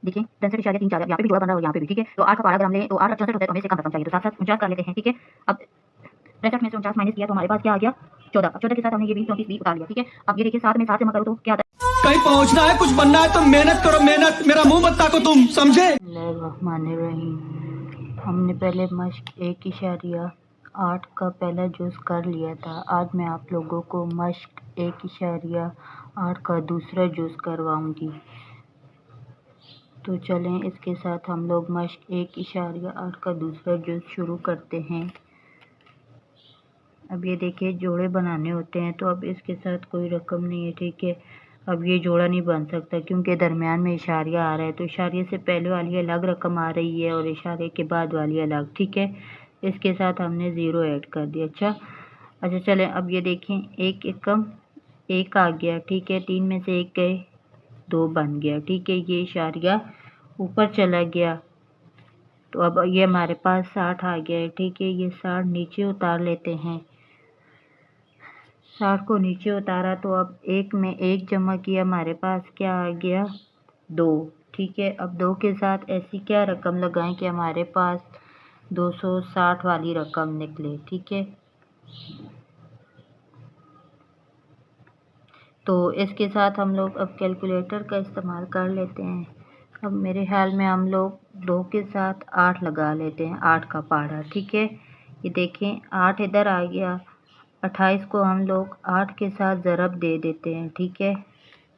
देखिए 63.3 यहाँ पे भी जोड़ा बन रहा है और यहाँ पे भी, ठीक है। तो 8 का पारा अगर हम लें तो 8 64 होता है, तो हमें इससे कम रकम चाहिए, तो साथ साथ 49 कर लेते हैं, ठीक है। अब 63 में से 49 माइनस किया तो हमारे पास क्या आ गया 14। अब 14 के साथ हमने ये 20 34 20 उतार लिया, ठीक है। अब ये देखिए 7 में 7 जमा करो तो क्या आता है। कहीं पहुंचना है, कुछ बनना है तो मेहनत करो, मेहनत। मेरा मुंह मत ताको तुम, समझे। बिस्मिल्लाहिर्रहमानिर्रहीम। हमने पहले मश्क 1.8 का पहला जुज़ कर लिया था। आज मैं आप लोगों को मश्क 1.8 का दूसरा जुज़ करवाऊंगी। तो चलें इसके साथ हम लोग मश्क 1.8 का दूसरा जुज़ शुरू करते हैं। अब ये देखिए जोड़े बनाने होते हैं, तो अब इसके साथ कोई रकम नहीं है, ठीक है। अब ये जोड़ा नहीं बन सकता क्योंकि दरमियान में इशारिया आ रहा है, तो इशारे से पहले वाली अलग रकम आ रही है और इशारे के बाद वाली अलग, ठीक है। इसके साथ हमने ज़ीरो ऐड कर दिया। अच्छा चलें, अब ये देखें एक एकम एक आ गया, ठीक है। 3 में से 1 गए 2 बन गया, ठीक है। ये इशारिया ऊपर चला गया, तो अब ये हमारे पास 60 आ गया है, ठीक है। ये 60 नीचे उतार लेते हैं। 60 को नीचे उतारा तो अब 1 में 1 जमा किया, हमारे पास क्या आ गया 2, ठीक है। अब 2 के साथ ऐसी क्या रकम लगाएं कि हमारे पास 260 वाली रकम निकले, ठीक है। तो इसके साथ हम लोग अब कैलकुलेटर का इस्तेमाल कर लेते हैं। अब मेरे ख्याल में हम लोग 2 के साथ 8 लगा लेते हैं, 8 का पारा, ठीक है। ये देखें 8 इधर आ गया, 28 को हम लोग 8 के साथ ज़रब दे देते हैं, ठीक है।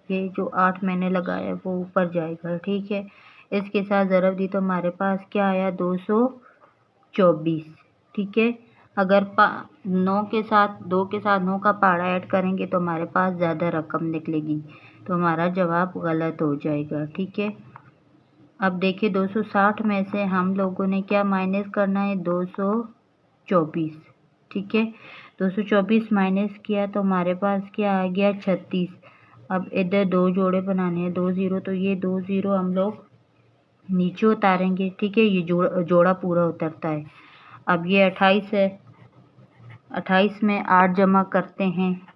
ये जो 8 मैंने लगाया वो ऊपर जाएगा, ठीक है। इसके साथ ज़रब दी तो हमारे पास क्या आया 224, ठीक है। अगर 9 के साथ 2 के साथ 9 का पारा ऐड करेंगे तो हमारे पास ज़्यादा रकम निकलेगी, तो हमारा जवाब गलत हो जाएगा, ठीक है। अब देखिए 260 में से हम लोगों ने क्या माइनस करना है 224, ठीक है। 224 माइनस किया तो हमारे पास क्या आ गया 36। अब इधर 2 जोड़े बनाने हैं, 2 ज़ीरो, तो ये 2 ज़ीरो हम लोग नीचे उतारेंगे, ठीक है। ये जोड़ा पूरा उतरता है। अब ये 28 है, 28 में 8 जमा करते हैं,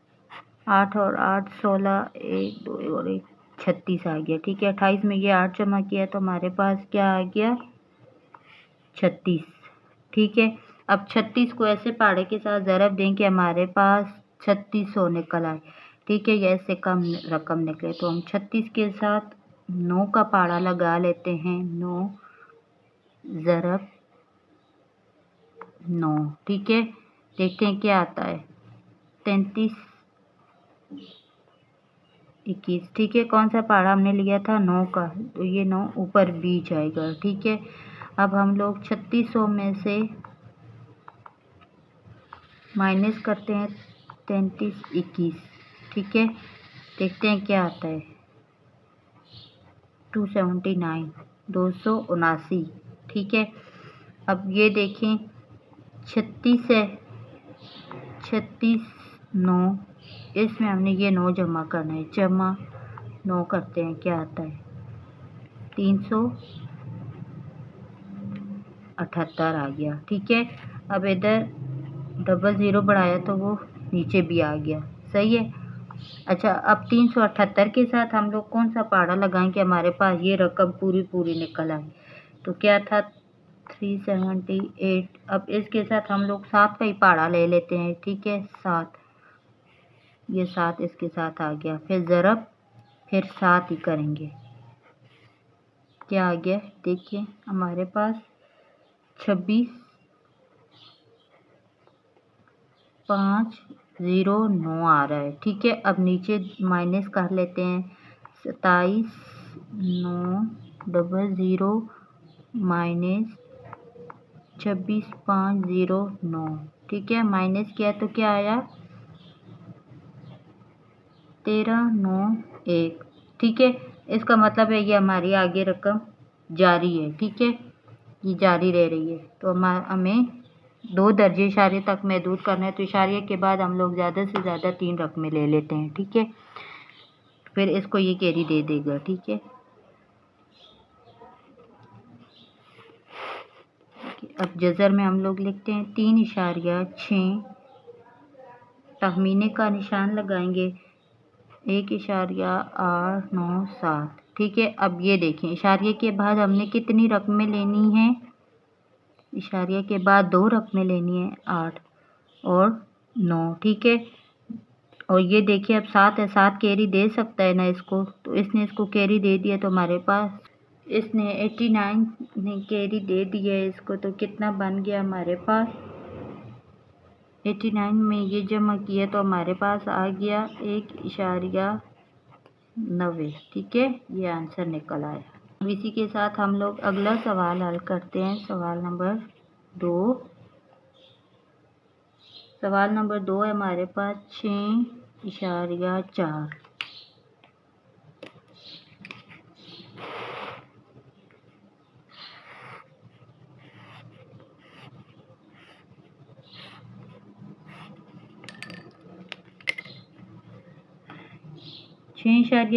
8 और 8 16, 1 2 और 1 36 आ गया, ठीक है। 28 में ये 8 जमा किया तो हमारे पास क्या आ गया 36, ठीक है। अब 36 को ऐसे पाड़े के साथ ज़रब दें कि हमारे पास 3600 निकल आए, ठीक है। या इससे कम रकम निकले, तो हम 36 के साथ 9 का पाड़ा लगा लेते हैं, 9 ज़रब 9, ठीक है। देखते हैं क्या आता है 33 21, ठीक है। कौन सा पारा हमने लिया था 9 का, तो ये 9 ऊपर भी जाएगा, ठीक है। अब हम लोग 3600 में से माइनस करते हैं 33 21, ठीक है। देखते हैं क्या आता है 279 279, ठीक है। अब ये देखें 36 है, 36 9, इसमें हमने ये 9 जमा करना है, जमा 9 करते हैं क्या आता है 378 आ गया, ठीक है। अब इधर डबल ज़ीरो बढ़ाया तो वो नीचे भी आ गया, सही है। अच्छा, अब 378 के साथ हम लोग कौन सा पाड़ा लगाएं कि हमारे पास ये रकम पूरी निकल आए, तो क्या था 378। अब इसके साथ हम लोग 7 का ही पाड़ा ले लेते हैं, ठीक है। 7, ये 7 इसके साथ आ गया, फिर ज़रब, फिर 7 ही करेंगे, क्या आ गया देखिए हमारे पास 26 509 आ रहा है, ठीक है। अब नीचे माइनस कर लेते हैं 27 900 माइनस 26 509, ठीक है। माइनस किया तो क्या आया 1391, ठीक है। इसका मतलब है ये हमारी आगे रकम जारी है, ठीक है। ये जारी रह रही है, तो हमें 2 दर्जे इशारे तक महदूद करना है, तो इशारे के बाद हम लोग ज़्यादा से ज़्यादा 3 रकमें ले लेते हैं, ठीक है। फिर इसको ये कैरी दे देगा, ठीक है। अब जज़र में हम लोग लिखते हैं 3.6, तखमीने का निशान लगाएंगे 1.897, ठीक है। अब ये देखें, इशारे के बाद हमने कितनी रकमें लेनी हैं? इशारे के बाद 2 रकमें लेनी है, 8 और 9, ठीक है। और ये देखिए अब 7 है, 7 कैरी दे सकता है ना इसको, तो इसने इसको कैरी दे दिया, तो हमारे पास इसने 89 ने कैरी दे दिया है इसको, तो कितना बन गया हमारे पास? 89 में ये जमा किया तो हमारे पास आ गया 1.90, ठीक है। ये आंसर निकल आया। अब इसी के साथ हम लोग अगला सवाल हल करते हैं, सवाल नंबर 2। सवाल नंबर 2 है हमारे पास 6.4।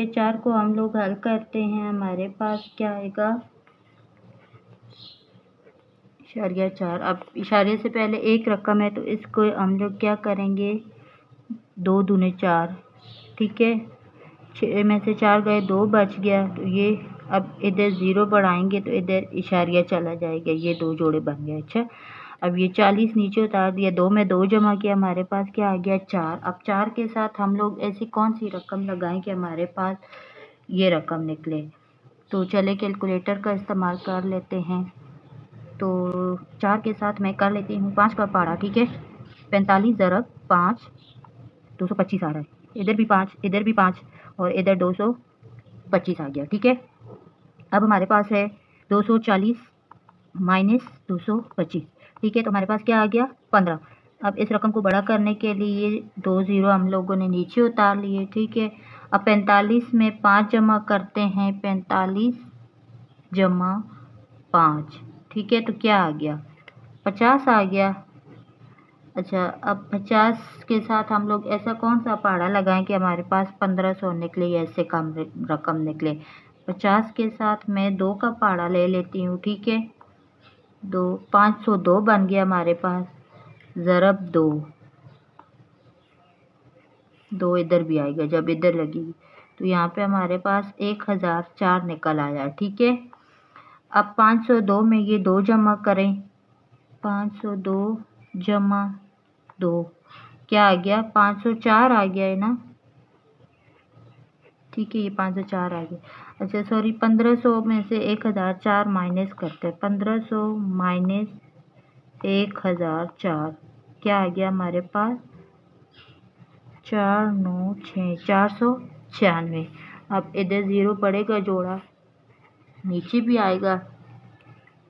चार को हम लोग हल करते हैं, हमारे पास क्या आएगा? इशारिया 4। अब इशारे से पहले एक रकम है तो इसको हम लोग क्या करेंगे? 2 दूने 4, ठीक है। 6 में से 4 गए, 2 बच गया, तो ये अब इधर 0 बढ़ाएंगे तो इधर इशारिया चला जाएगा, ये 2 जोड़े बन गए। अच्छा, अब ये 40 नीचे उतार दिया, 2 में 2 जमा किया, हमारे पास क्या आ गया? 4। अब 4 के साथ हम लोग ऐसी कौन सी रकम लगाएं कि हमारे पास ये रकम निकले? तो चले कैलकुलेटर का इस्तेमाल कर लेते हैं। तो 4 के साथ मैं कर लेती हूँ 5 का पारा, ठीक है। 45 ज़रब 5, 225 आ रहा है। इधर भी 5, इधर भी 5 और इधर 225 आ गया, ठीक है। अब हमारे पास है 240 माइनस 225, ठीक है। तो हमारे पास क्या आ गया? 15। अब इस रकम को बड़ा करने के लिए 2 ज़ीरो हम लोगों ने नीचे उतार लिए, ठीक है। अब 45 में 5 जमा करते हैं, 45 जमा 5, ठीक है। तो क्या आ गया? 50 आ गया। अच्छा, अब 50 के साथ हम लोग ऐसा कौन सा पहाड़ा लगाएं कि हमारे पास 1500 निकले या इससे कम रकम निकले? 50 के साथ मैं 2 का पहाड़ा ले लेती हूँ, ठीक है। 2 502 बन गया हमारे पास, ज़रब 2 इधर भी आएगा जब इधर लगेगी, तो यहाँ पे हमारे पास 1004 निकल आया, ठीक है। अब 502 में ये 2 जमा करें, 502 जमा 2 क्या आ गया? 504 आ गया है ना, ठीक है। ये 504 आ गया। अच्छा सॉरी, 1500 में से 1004 माइनस करते हैं, 1500 माइनस 1004 क्या आ गया हमारे पास? 496, 496। अब इधर 0 पड़ेगा जोड़ा, नीचे भी आएगा,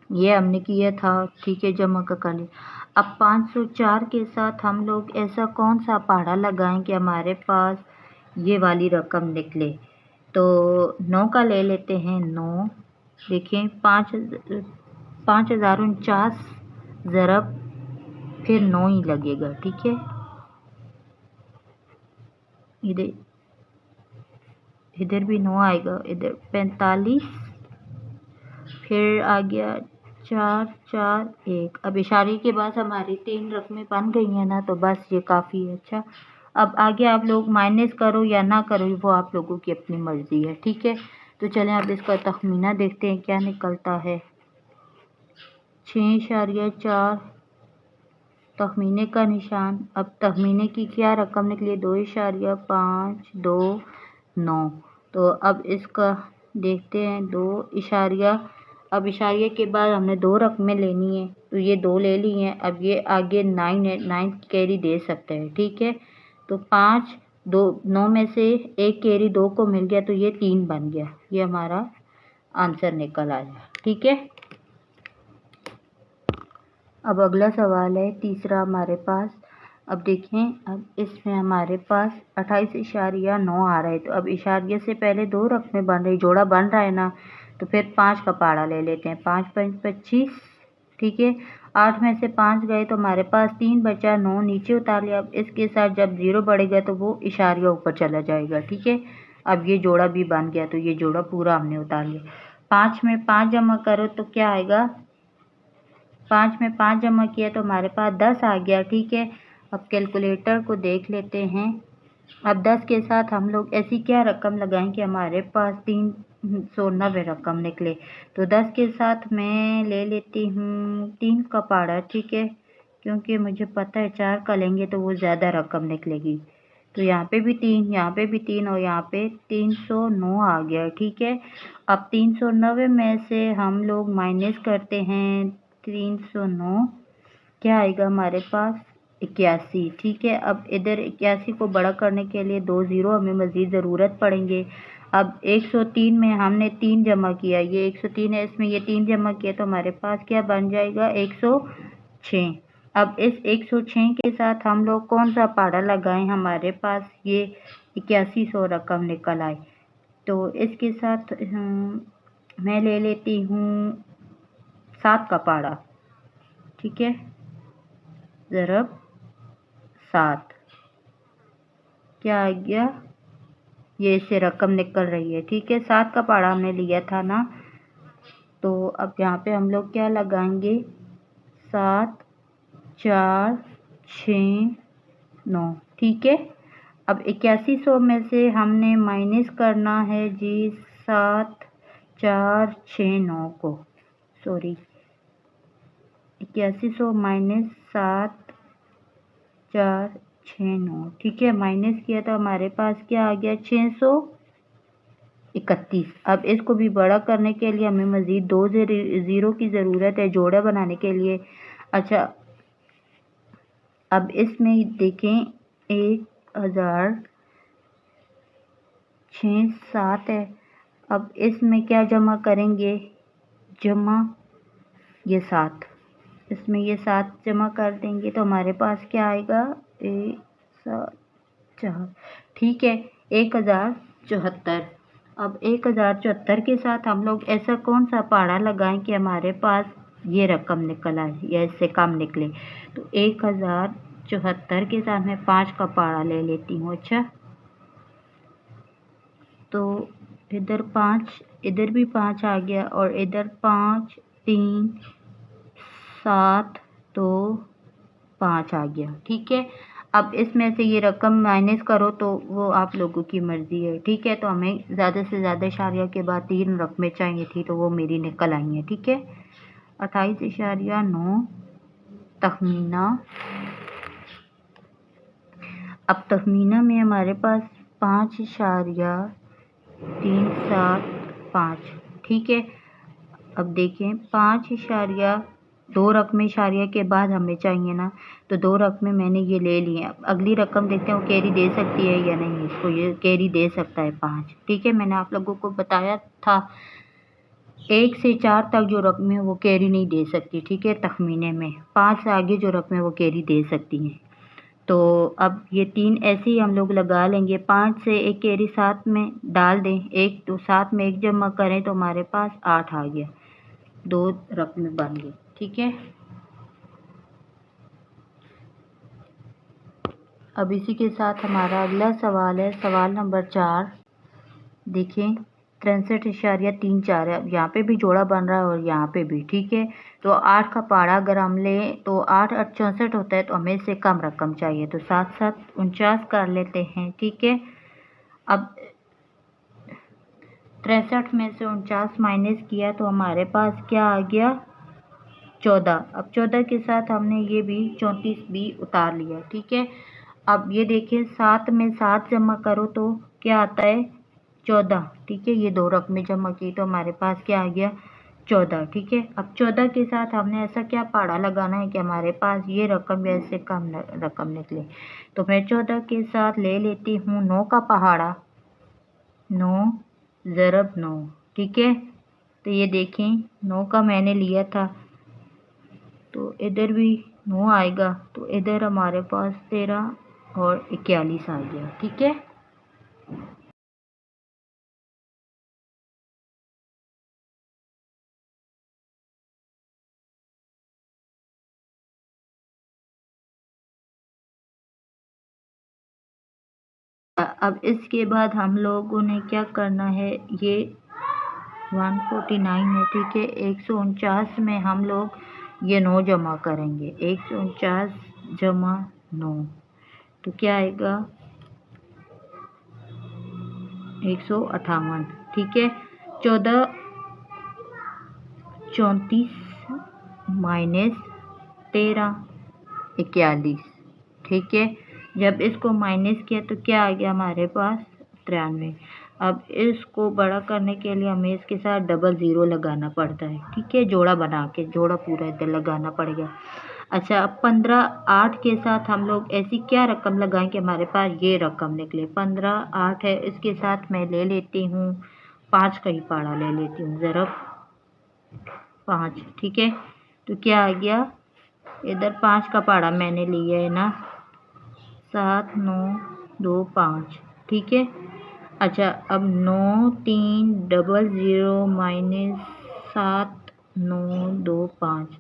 ये हमने किया था, ठीक है, जमा का कर लिया। अब 504 के साथ हम लोग ऐसा कौन सा पहाड़ा लगाएं कि हमारे पास ये वाली रकम निकले? तो 9 का ले लेते हैं, 9 देखें, 5049 ज़रब फिर 9 ही लगेगा, ठीक है। इधर भी 9 आएगा, इधर 45 फिर आ गया 441। अब इशारे के बाद हमारी 3 रकमें बन गई हैं ना, तो बस ये काफ़ी है। अच्छा, अब आगे आप लोग माइनस करो या ना करो, वो आप लोगों की अपनी मर्ज़ी है, ठीक है। तो चलें अब इसका तखमीना देखते हैं क्या निकलता है। 6.4 तखमीने का निशान। अब तखमीने की क्या रकम निकली? 2.529। तो अब इसका देखते हैं 2 इशारिया। अब इशारिया के बाद हमने 2 रकमें लेनी है, तो ये 2 ले ली हैं। अब ये आगे 9 है, 9 कैरी दे सकते हैं, ठीक है। तो 5 2 9 में से 1 कैरी 2 को मिल गया, तो ये 3 बन गया, ये हमारा आंसर निकल आया, ठीक है। अब अगला सवाल है तीसरा हमारे पास। अब देखें, अब इसमें हमारे पास 28.9 आ रहा है। तो अब इशारिया से पहले 2 रकमें बन रही, जोड़ा बन रहा है ना, तो फिर 5 का पहाड़ा ले लेते हैं। 5 5 25, ठीक है। 8 में से 5 गए तो हमारे पास 3 बचा, 9 नीचे उतार लिया। अब इसके साथ जब 0 बढ़ेगा तो वो इशारिया ऊपर चला जाएगा, ठीक है। अब ये जोड़ा भी बन गया, तो ये जोड़ा पूरा हमने उतार लिया। 5 में 5 जमा करो तो क्या आएगा? 5 में 5 जमा किया तो हमारे पास 10 आ गया, ठीक है। अब कैलकुलेटर को देख लेते हैं। अब 10 के साथ हम लोग ऐसी क्या रकम लगाएं कि हमारे पास 3 190 रकम निकले। तो 10 के साथ मैं ले लेती हूँ 3 का पाड़ा, ठीक है, क्योंकि मुझे पता है 4 का लेंगे तो वो ज़्यादा रकम निकलेगी। तो यहाँ पे भी 3, यहाँ पे भी 3 और यहाँ पे 309 आ गया, ठीक है। अब 390 में से हम लोग माइनस करते हैं 309, क्या आएगा हमारे पास 81, ठीक है। अब इधर 81 को बड़ा करने के लिए 2 ज़ीरो हमें मज़ीद ज़रूरत पड़ेंगे। अब 103 में हमने 3 जमा किया, ये 103 है, इसमें ये 3 जमा किया तो हमारे पास क्या बन जाएगा 106। अब इस 106 के साथ हम लोग कौन सा पाड़ा लगाएं, हमारे पास ये 8100 रकम निकल आए। तो इसके साथ मैं ले लेती हूँ 7 का पाड़ा, ठीक है, ज़रब 7, क्या आ गया, ये इससे रकम निकल रही है, ठीक है। 7 का पाड़ा हमने लिया था ना, तो अब यहाँ पे हम लोग क्या लगाएंगे 7 4 6 9, ठीक है। अब 8100 में से हमने माइनस करना है जी 7 4 6 9 को, सॉरी 8100 माइनस 7 4 6 9, ठीक है। माइनस किया तो हमारे पास क्या आ गया 631। अब इसको भी बड़ा करने के लिए हमें मज़ीद 2 ज़ीरो की ज़रूरत है जोड़ा बनाने के लिए। अच्छा, अब इसमें देखें 1006 है। अब इसमें क्या जमा करेंगे, जमा ये 7, इसमें ये 7 जमा कर देंगे तो हमारे पास क्या आएगा 1 7 4, ठीक है, 1074। अब 1074 के साथ हम लोग ऐसा कौन सा पाड़ा लगाएं कि हमारे पास ये रकम निकल आए या इससे कम निकले। तो 1074 के साथ मैं 5 का पाड़ा ले लेती हूँ। अच्छा, तो इधर 5, इधर भी 5 आ गया और इधर 5 3 7 2 5 आ गया, ठीक है। अब इसमें से ये रकम माइनस करो तो वो आप लोगों की मर्ज़ी है, ठीक है। तो हमें ज़्यादा से ज़्यादा इशारिया के बाद 3 रकमें चाहिए थी तो वो मेरी निकल आई हैं, ठीक है। 28.9 तखमीना। अब तखमीना में हमारे पास 5.375, ठीक है। अब देखें 5.2 रकमें इशारिया के बाद हमें चाहिए ना, तो 2 रकमें मैंने ये ले ली हैं। अब अगली रकम देखते हैं वो कैरी दे सकती है या नहीं, इसको ये कैरी दे सकता है 5, ठीक है। मैंने आप लोगों को बताया था 1 से 4 तक जो रकमें वो कैरी नहीं दे सकती, ठीक है। तखमीने में 5 से आगे जो रकमें वो कैरी दे सकती हैं। तो अब ये 3 ऐसे ही हम लोग लगा लेंगे। 5 से एक कैरी 7 में डाल दें, एक तो 7 में 1 जमा करें तो हमारे पास 8 आ गया, 2 रकमें बन गई, ठीक है। अब इसी के साथ हमारा अगला सवाल है, सवाल नंबर 4। देखें 63.34 है। अब यहाँ पे भी जोड़ा बन रहा है और यहाँ पे भी, ठीक है। तो 8 का पाड़ा अगर हम लें तो 8 8 64 होता है, तो हमें इससे कम रकम चाहिए, तो 7 7 49 कर लेते हैं, ठीक है। अब 63 में से 49 माइनस किया तो हमारे पास क्या आ गया 14। अब 14 के साथ हमने ये भी 34 भी उतार लिया, ठीक है। अब ये देखिए 7 में 7 जमा करो तो क्या आता है 14, ठीक है। ये 2 रकमें जमा की तो हमारे पास क्या आ गया 14, ठीक है। अब 14 के साथ हमने ऐसा क्या पाड़ा लगाना है कि हमारे पास ये रकम या इससे कम रकम निकले। तो मैं 14 के साथ ले लेती हूँ 9 का पहाड़ा, 9 ज़रब 9, ठीक है। तो ये देखें 9 का मैंने लिया था तो इधर भी 9 आएगा, तो इधर हमारे पास 13 और 41 आ गया, ठीक है। अब इसके बाद हम लोगों ने क्या करना है, ये 149 है, ठीक है। 149 में हम लोग ये 9 जमा करेंगे, 149 जमा 9 तो क्या आएगा 158, ठीक है। 14 34 माइनस 13 41। ठीक है, जब इसको माइनस किया तो क्या आ गया हमारे पास 93। अब इसको बड़ा करने के लिए हमें इसके साथ डबल ज़ीरो लगाना पड़ता है। ठीक है, जोड़ा बना के जोड़ा पूरा इधर लगाना पड़ेगा। अच्छा, अब 15 8 के साथ हम लोग ऐसी क्या रकम लगाएं कि हमारे पास ये रकम निकले। 15 8 है, इसके साथ मैं ले लेती हूँ 5 का ही पाड़ा ले लेती हूँ, ज़रा 5। ठीक है, तो क्या आ गया इधर 5 का पाड़ा मैंने लिया है ना, 7 9 2 5। ठीक है, अच्छा अब 9 3 00 माइनस 7 9 2 5।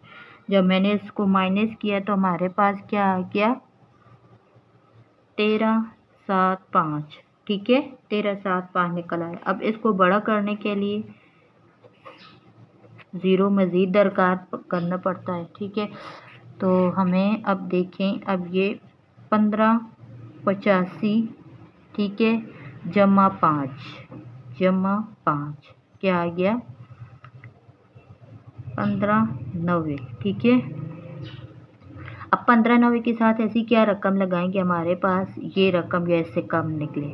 जब मैंने इसको माइनस किया तो हमारे पास क्या आ गया 13 7 5। ठीक है, 13 7 5 निकल आया। अब इसको बड़ा करने के लिए ज़ीरो मज़ीद दरकार करना पड़ता है। ठीक है, तो हमें अब देखें, अब ये 15 85। ठीक है, जमा 5 क्या आ गया 15 90। ठीक है, अब 15 90 के साथ ऐसी क्या रकम लगाएंगे हमारे पास ये रकम जैसे कम निकले।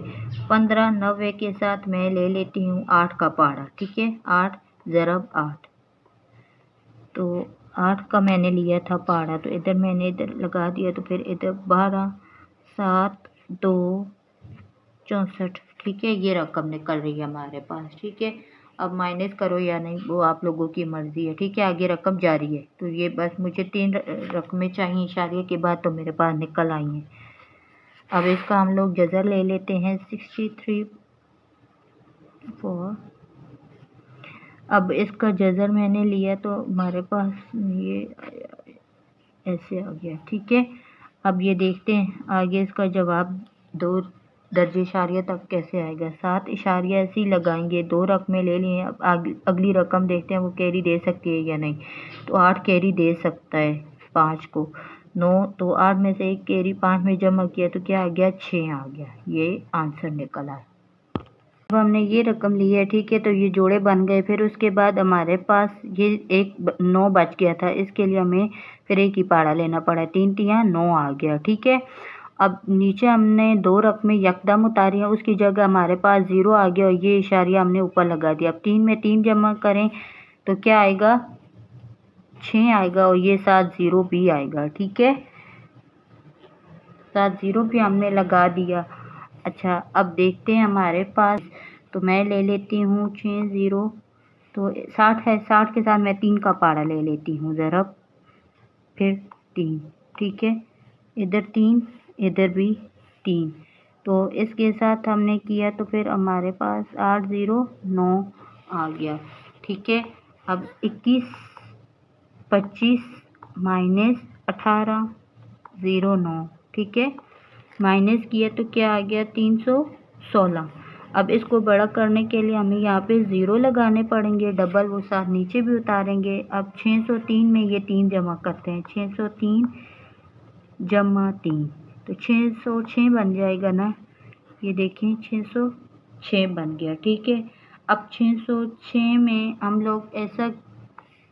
15 90 के साथ मैं ले लेती हूँ 8 का पाड़ा। ठीक है, 8 ज़रब 8, तो 8 का मैंने लिया था पाड़ा, तो इधर मैंने इधर लगा दिया, तो फिर इधर 12 7 2 64। ठीक है, ये रकम निकल रही है हमारे पास। ठीक है, अब माइनस करो या नहीं वो आप लोगों की मर्ज़ी है। ठीक है, आगे रकम जारी है। तो ये बस मुझे 3 रकमें चाहिए इशारे के बाद, तो मेरे पास निकल आई हैं। अब इसका हम लोग जज़र ले लेते हैं 63 4। अब इसका जज़र मैंने लिया तो हमारे पास ये ऐसे आ गया। ठीक है, अब ये देखते हैं आगे इसका जवाब 2 दर्जे इशारिया तक कैसे आएगा। 7 इशारिया ऐसे ही लगाएंगे, 2 रकमें ले लिए। अब अगली रकम देखते हैं वो कैरी दे सकती है या नहीं। तो 8 कैरी दे सकता है 5 को। 9 तो 8 में से 1 कैरी 5 में जमा किया तो क्या आ गया 6 आ गया। ये आंसर निकल आया। अब हमने ये रकम ली है। ठीक है, तो ये जोड़े बन गए। फिर उसके बाद हमारे पास ये एक 9 बच गया था, इसके लिए हमें फिर एक ही पाड़ा लेना पड़ा। 3 तियां 9 आ गया। ठीक है, अब नीचे हमने 2 रकमें यकदम उतारी हैं, उसकी जगह हमारे पास 0 आ गया और ये इशारिया हमने ऊपर लगा दिया। अब 3 में 3 जमा करें तो क्या आएगा 6 आएगा और ये 7 0 भी आएगा। ठीक है, 7 0 भी हमने लगा दिया। अच्छा, अब देखते हैं हमारे पास, तो मैं ले लेती हूँ 6 0, तो 60 है, 60 के साथ मैं 3 का पाड़ा ले लेती हूँ, ज़रा फिर 3। ठीक है, इधर 3 इधर भी 3, तो इसके साथ हमने किया तो फिर हमारे पास 8 0 9 आ गया। ठीक है, अब 21 25 माइनस 18 0 9। ठीक है, माइनस किया तो क्या आ गया 316। अब इसको बड़ा करने के लिए हमें यहाँ पे 0 लगाने पड़ेंगे, डबल वो साथ नीचे भी उतारेंगे। अब 603 में ये 3 जमा करते हैं, 603 जमा 3 तो 606 बन जाएगा ना। ये देखें 606 बन गया। ठीक है, अब 606 में हम लोग ऐसा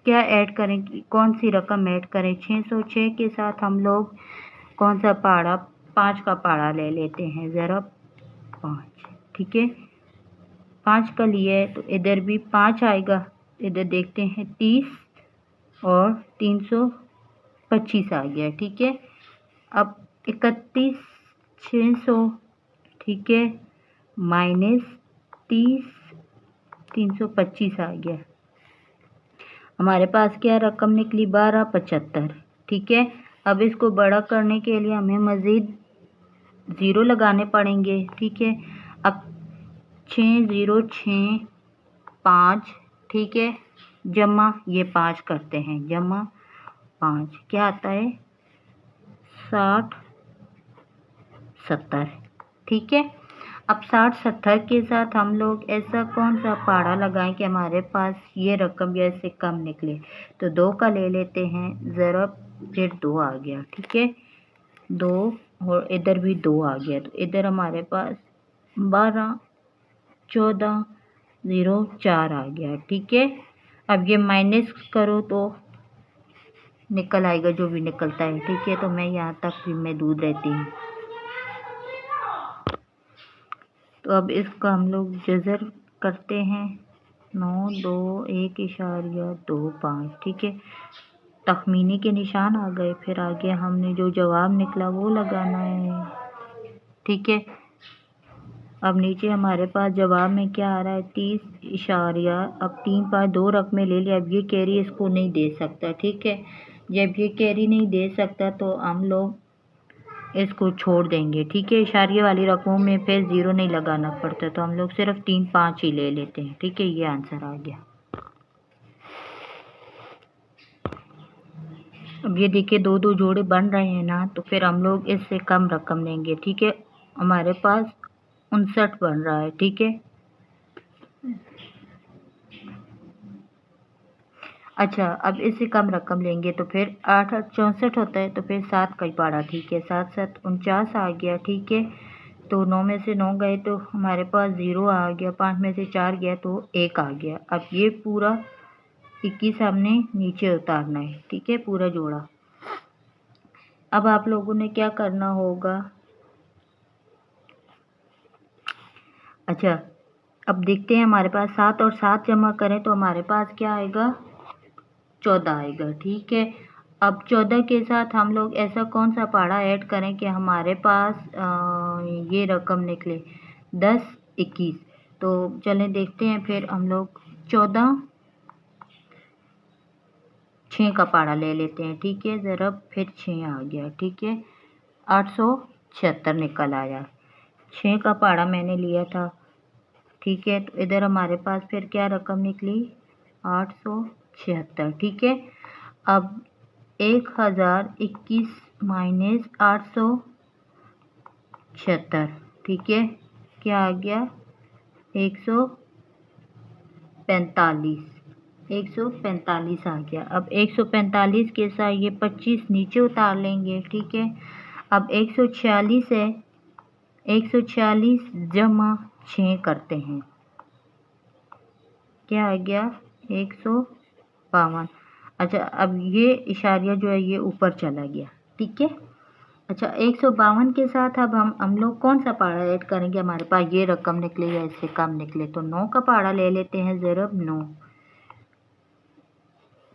क्या ऐड करें, कौन सी रकम ऐड करें। 606 के साथ हम लोग कौन सा पाड़ा 5 का पाड़ा ले लेते हैं, ज़रा 5। ठीक है, 5 का लिया है तो इधर भी 5 आएगा। इधर देखते हैं 30 और 325 आ गया। ठीक है, अब 31 600। ठीक है, माइनस 30 325 आ गया। हमारे पास क्या रकम निकली 1275। ठीक है, अब इसको बड़ा करने के लिए हमें मज़ीद 0 लगाने पड़ेंगे। ठीक है, अब 6 0 6 5। ठीक है, जमा ये 5 करते हैं, जमा 5 क्या आता है 60 70। ठीक है, अब 60 70 के साथ हम लोग ऐसा कौन सा पाड़ा लगाएं कि हमारे पास ये रकम जैसे कम निकले। तो 2 का ले लेते हैं, ज़रा फिर 2 आ गया। ठीक है, 2 और इधर भी 2 आ गया। तो इधर हमारे पास 12 14 0 4 आ गया। ठीक है, अब ये माइनस करो तो निकल आएगा जो भी निकलता है। ठीक है, तो मैं यहाँ तक भी मैं दूध रहती हूँ। तो अब इसका हम लोग जज़र करते हैं। 9 2 1.25। ठीक है, तखमीनी के निशान आ गए। फिर आगे हमने जो जवाब निकला वो लगाना है। ठीक है, अब नीचे हमारे पास जवाब में क्या आ रहा है, 30 अब 3 5 2 रकमें ले लिया। अब ये कैरी इसको नहीं दे सकता। ठीक है, जब ये कैरी नहीं दे सकता तो हम लोग इसको छोड़ देंगे। ठीक है, इशारे वाली रकमों में फिर 0 नहीं लगाना पड़ता, तो हम लोग सिर्फ 3 5 ही ले लेते हैं। ठीक है, ये आंसर आ गया। अब ये देखिए 2 2 जोड़े बन रहे हैं ना, तो फिर हम लोग इससे कम रकम लेंगे। ठीक है, हमारे पास 59 बन रहा है। ठीक है, अच्छा, अब इससे कम रकम लेंगे तो फिर 8 8 64 होता है, तो फिर 7 का ही पारा। ठीक है, 7 7 49 आ गया। ठीक है, तो 9 में से 9 गए तो हमारे पास 0 आ गया। 5 में से 4 गया तो 1 आ गया। अब ये पूरा 21 हमने नीचे उतारना है। ठीक है, पूरा जोड़ा। अब आप लोगों ने क्या करना होगा, अच्छा अब देखते हैं हमारे पास 7 और 7 जमा करें तो हमारे पास क्या आएगा, 14 आएगा। ठीक है, अब 14 के साथ हम लोग ऐसा कौन सा पारा ऐड करें कि हमारे पास ये रकम निकले 10 21। तो चलें देखते हैं। फिर हम लोग 14 6 का पारा ले लेते हैं। ठीक है, ज़रा फिर 6 आ गया। ठीक है, 876 निकल आया। 6 का पारा मैंने लिया था। ठीक है, तो इधर हमारे पास फिर क्या रकम निकली, 876। ठीक है, अब 1021 माइनस 876। ठीक है, क्या आ गया, 145 आ गया। अब 145 के साथ ये 25 नीचे उतार लेंगे। ठीक है, अब 146 है, 146 जमा 6 करते हैं, क्या आ गया, 152। अच्छा, अब ये इशारिया जो है ये ऊपर चला गया। ठीक है, अच्छा 152 के साथ अब हम लोग कौन सा पारा ऐड करेंगे, हमारे पास ये रकम निकले या इससे कम निकले, तो 9 का पारा ले लेते हैं, ज़रब 9।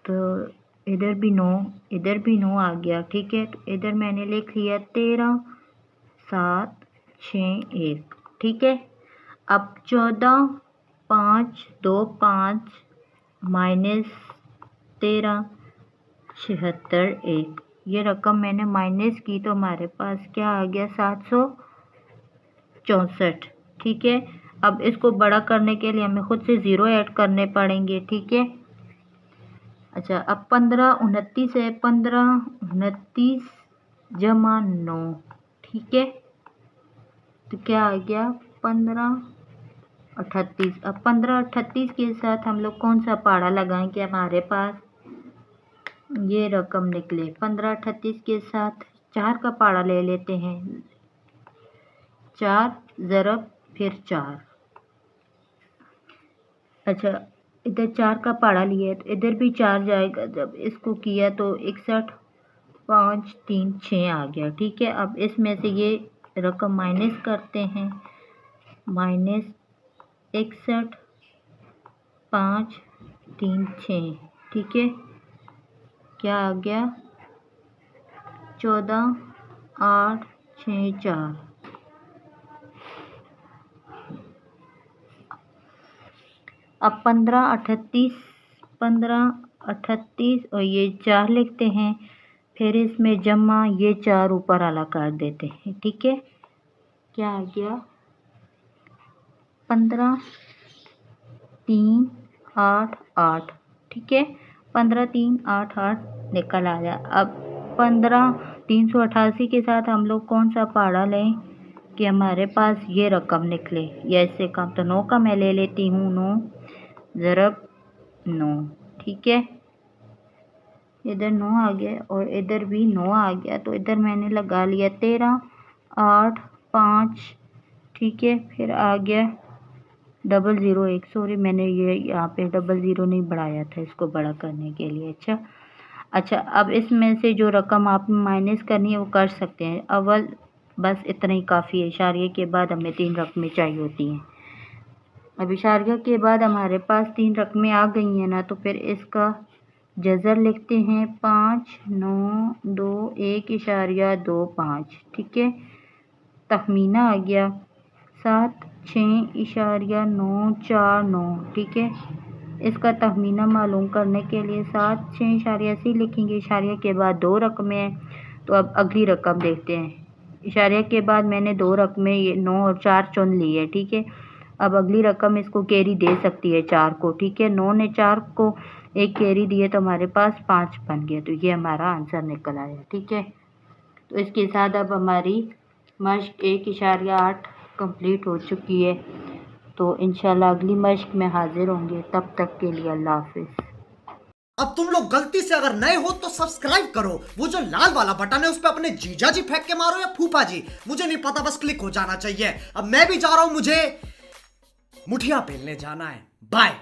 तो इधर भी 9, इधर भी 9 आ गया। ठीक है, तो इधर मैंने लिख लिया 13 7 6 1। ठीक है, अब 14 5 2 5 माइनस 13 76 1। ये रकम मैंने माइनस की तो हमारे पास क्या आ गया, 764। ठीक है, अब इसको बड़ा करने के लिए हमें खुद से 0 ऐड करने पड़ेंगे। ठीक है, अच्छा अब 15 29 है, 15 29 जमा 9। ठीक है, तो क्या आ गया, 15 38। अब 15 38 के साथ हम लोग कौन सा पारा लगाएंगे, हमारे पास ये रकम निकले। 15 38 के साथ 4 का पारा ले लेते हैं, 4 ज़रब फिर 4। अच्छा, इधर 4 का पारा लिया तो इधर भी 4 जाएगा। जब इसको किया तो 61 5 3 6 आ गया। ठीक है, अब इसमें से ये रकम माइनस करते हैं, माइनस 61 5 3 6। ठीक है, क्या आ गया, 14 8 6 4। अब 15 38 और ये 4 लिखते हैं, फिर इसमें जमा ये 4 ऊपर आला कर देते हैं। ठीक है, क्या आ गया, 15 3 8 8। ठीक है, 15 3 8 8 निकल आया। अब 15 388 के साथ हम लोग कौन सा पारा लें कि हमारे पास ये रकम निकले या इससे कम, तो 9 का मैं ले लेती हूँ, 9 ज़रब 9। ठीक है, इधर 9 आ गया और इधर भी 9 आ गया, तो इधर मैंने लगा लिया 13 8 5। ठीक है, फिर आ गया 001, सॉरी मैंने ये यहाँ पे 00 नहीं बढ़ाया था इसको बड़ा करने के लिए। अच्छा, अब इसमें से जो रकम आपने माइनस करनी है वो कर सकते हैं। अव्वल बस इतना ही काफ़ी है। इशारिये के बाद हमें 3 रकमें चाहिए होती हैं। अब इशारिया के बाद हमारे पास 3 रकमें आ गई हैं ना, तो फिर इसका जज़र लिखते हैं 5 9 2 1.25, ठीक है। तखमीना आ गया 7 6.949, ठीक है। इसका तखमीना मालूम करने के लिए 7 6 इशारिया ऐसे ही लिखेंगे। इशारिया के बाद 2 रकमें हैं, तो अब अगली रकम देखते हैं। इशारिया के बाद मैंने 2 रकमें ये 9 और 4 चुन ली है, ठीक है। अब अगली रकम इसको कैरी दे सकती है 4 को, ठीक है। 9 ने 4 को एक कैरी दिए तो हमारे पास 5 बन गया, तो ये हमारा आंसर निकल आया, ठीक है। तो इसके साथ अब हमारी मश्क 1.8 कंप्लीट हो चुकी है। तो इंशाल्लाह अगली मश्क में हाजिर होंगे। तब तक के लिए अल्लाह हाफिज़। अब तुम लोग गलती से अगर नए हो तो सब्सक्राइब करो, वो जो लाल वाला बटन है उस पर अपने जीजा जी फेंक के मारो या फूफा जी, मुझे नहीं पता, बस क्लिक हो जाना चाहिए। अब मैं भी जा रहा हूं, मुझे मुठिया पेलने जाना है। बाय।